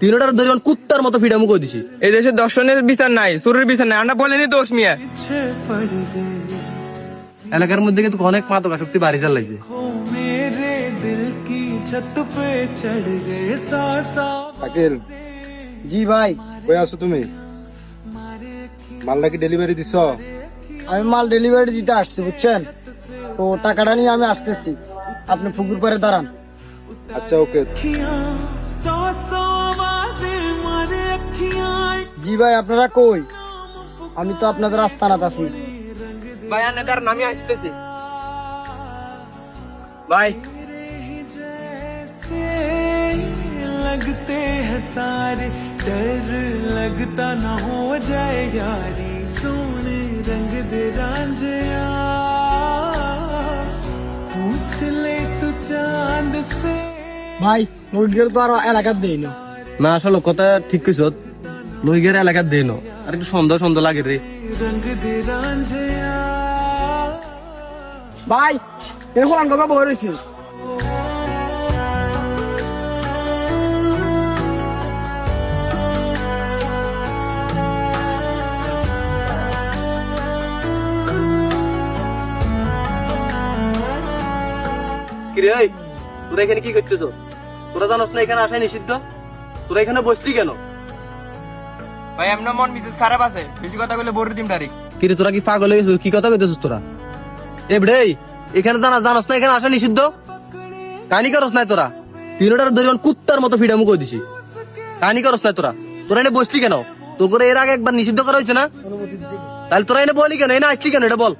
তিনটার ধরে কুত্তার মতো ফিডামু কই দিছি। এই দেশে দর্শনের বিচার নাই, চোরের বিচার নাই, আমরা বলেনি দোষ মিয়া। এলাকার মধ্যে কিন্তু অনেক মাদকাসক্তি বাড়ি চালাইছে। আকিল, জি ভাই, কই আছো তুমি? মাল নাকি ডেলিভারি দিছ? আমি মাল ডেলিভারি দিতে আসছি বুঝছেন, তো টাকাটা নিয়ে আমি আসতেছি, আপনি পুকুর পাড়ে দাঁড়ান। আচ্ছা ওকে। জি ভাই, আপনারা কই? আমি তো আপনাদের আস্তানাত আছি। ভাই তার নামে আসতেছি ভাই। लगते हैं सारे डर लगता ना हो जाए यारी सोने रंग दे रांझिया पूछ ले तू चांद से। ভাই মুরগির তো আর এলাকার দেই না। না আসলে কথা ঠিক কইছ, লইগের এলাকার দেন আর একটু সন্দেহ সন্দেহ লাগে রে। रंग दे रांझिया ভাই এরকম কথা বই রয়েছে। কিরে এই, তোরা এখানে কি করছিস? তোরা জানোস না এখানে আসা নিষিদ্ধ? তোরা এখানে বসলি কেন? ভাই আপনার মন মিসেস খারাপ আছে, বেশি কথা বলে বড় দিন তারিখ। কিরে তোরা কি পাগল হয়ে গেছিস? কি কথা কইতেছিস তোরা? এবড়ে এখানে জানোস না এখানে আসা নিষিদ্ধ? কাহিনী করস নাই তোরা? তিনটার ধরে কুত্তার মতো ফিডামু কই দিছি। কাহিনী করস নাই তোরা? তোরা এনে বসলি কেন? তোর করে এর আগে একবার নিষিদ্ধ করা হয়েছে না? তাহলে তোরা এনে বলি কেন? এনে আসলি কেন এটা বল।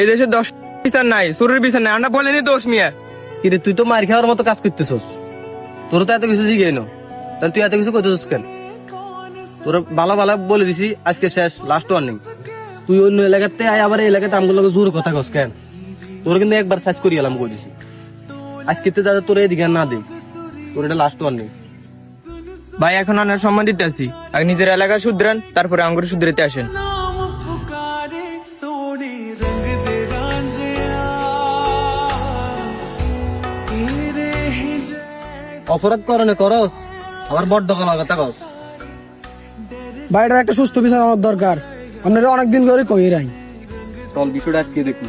এই দেশে দর্শনের বিচার নাই, চোরের বিচার নাই, আমরা বলেনি দোষ মিয়া। কিরে তুই তো মার খাওয়ার মতো কাজ করতেছস, তোর তো এত কিছু জিগে না, তাহলে তুই এত কিছু করতেছস কেন? তোর বালা বালা বলে দিছি আজকে শেষ, লাস্ট ওয়ার্নিং। তুই অন্য এলাকাতে আয় আবার এই এলাকাতে আমগুলো জোর কথা কস কেন? তোর কিন্তু একবার সার্চ করি এলাম কই দিছি, আজকে তো যাতে তোর এদিকে না দেই, তোর এটা লাস্ট ওয়ার্নিং। ভাই এখন আপনার সম্মান দিতে আসি, আগে নিজের এলাকা শুধরান, তারপরে আঙ্গুর শুধরাতে আসেন। नाम पुकारे सोने रंग दे रांझिया तेरे ही जैसे অপরাধ করনে করো, আবার বড় দোকানের কথা কস। ভাই এটার একটা সুস্থ বিচার আমার দরকার, আপনারা অনেকদিন ধরে কই রাই। চল বিষয়টা আজকে দেখি।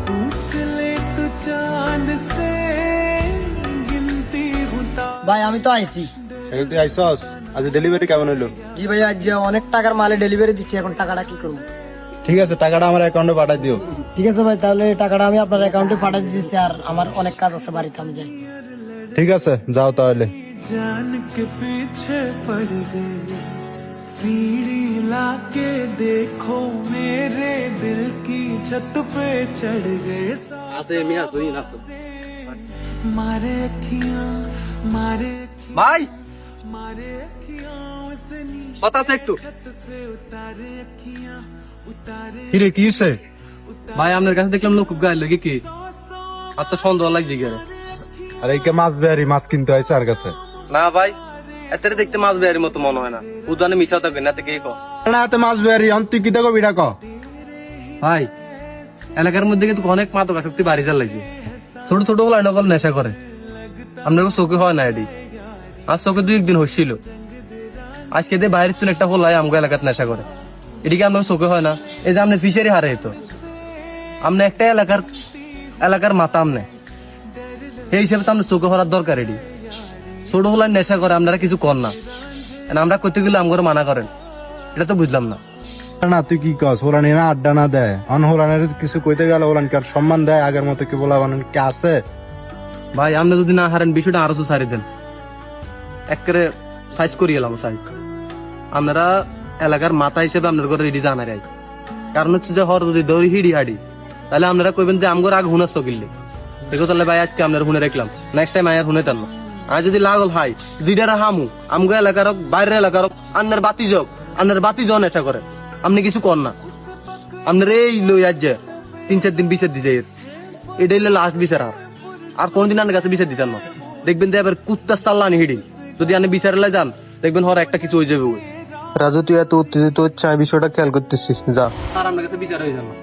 पूछ ले तू चांद से गिनती हूँ ভাই আমি তো আইছি। এখন তুই আইসস? আজ ডেলিভারি কেমন হইলো? জি ভাই, আজ যে অনেক টাকার মালে ডেলিভারি দিচ্ছি, এখন টাকাটা কি করবো? ঠিক আছে, টাকাটা আমার অ্যাকাউন্টে পাঠাই দিও। ঠিক আছে ভাই, তাহলে টাকাটা আমি আপনার অ্যাকাউন্টে পাঠিয়ে দিচ্ছি, আর আমার অনেক কাজ আছে বাড়িতে, আমি যাই। ঠিক আছে, যাও তাহলে। जान के पीछे पड़ गए सीढ़ी लाके देखो मेरे दिल की छत पे चढ़ गए আছে মিয়া তুই না তো। मारे अखियां मारे ভাই मारे अखियां से नीचे কথা আছে একটু। से उतारे अखियां उतारे কিরে কি হইছে? ভাই আপনার কাছে দেখলাম লোক গায়ে লাগে কি, আর তো সন্দেহ লাগছে গিয়ে। আরে এই কে মাছ বেহারি মাছ কিনতে আইছে আর কাছে? না ভাই, এত দেখতে মাছ বেয়ারির মতো মনে হয় না, উদানে মিশা থাকবে না থেকে কো। না হাতে মাছ বেহারি, অন তুই কি দেখো বিড়া ক? ভাই এলাকার মধ্যে কিন্তু অনেক মাদকাসক্তি বাড়ি চালাইছে, ছোট ছোট গুলো নকল নেশা করে। আপনার চোখে হয় না এটি, আজ চোখে 2 দিন হচ্ছিল, আজকে দিয়ে বাইরের চুন একটা হলাই আমগো এলাকাত নেশা করে, এদিকে আপনার চোখে হয় না? এই যে আপনার ফিশারি হারে তো, আপনি একটা এলাকার মাথা আমনে, এই হিসেবে তো আপনার চোখে হওয়ার দরকার। এটি ছোট হলাই নেশা করে, আপনারা কিছু কর না, আমরা করতে গেলে আমগরে মানা করেন, এটা তো বুঝলাম না। না তুই কি কস? ওরান না আড্ডা না দেয়, অন হোরানের কিছু কইতে গেলে ওরান কি আর সম্মান দেয়? আগের মতো কি বলা বানান কি আছে? ভাই আপনি যদি না হারেন বিষয়টা আরো সারি দেন, একেবারে সাইজ করিয়ে এলাম সাইজ। আপনারা এলাকার মাথা হিসেবে আপনার ঘরে রেডি জানা যায়, কারণ হচ্ছে যে হর যদি দৌড়ি হিডি হাডি, তাহলে আপনারা কইবেন যে আমগর আগে হুনাস তো কিনলে দেখো, তাহলে ভাই আজকে আপনার হুনে রাখলাম, নেক্সট টাইম আয়ার হুনে তার না। আর যদি লাগল ভাই জিডারা হামু আমগো এলাকার হোক বাইরের এলাকার হোক, আন্নার বাতি জন নেশা করে, আপনি কিছু কর না। আপনার এই লই আজ যে 3-4 দিন বিচার দিছে, এটাই লাস্ট বিচার, আর কোনদিন আপনার কাছে বিচার দিতেন না। দেখবেন যে এবার কুত্তা চাল্লানি হিডি, যদি আপনি বিচারে যান দেখবেন হর একটা কিছু হয়ে যাবে। রাজু তুই এত উত্তেজিত হচ্ছে, আমি বিষয়টা খেয়াল করতেছিস, যা। আর আপনার কাছে বিচার হয়ে যান না,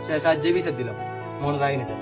শেষ আজ যে বিচার দিলাম মনে রাখেন এটা।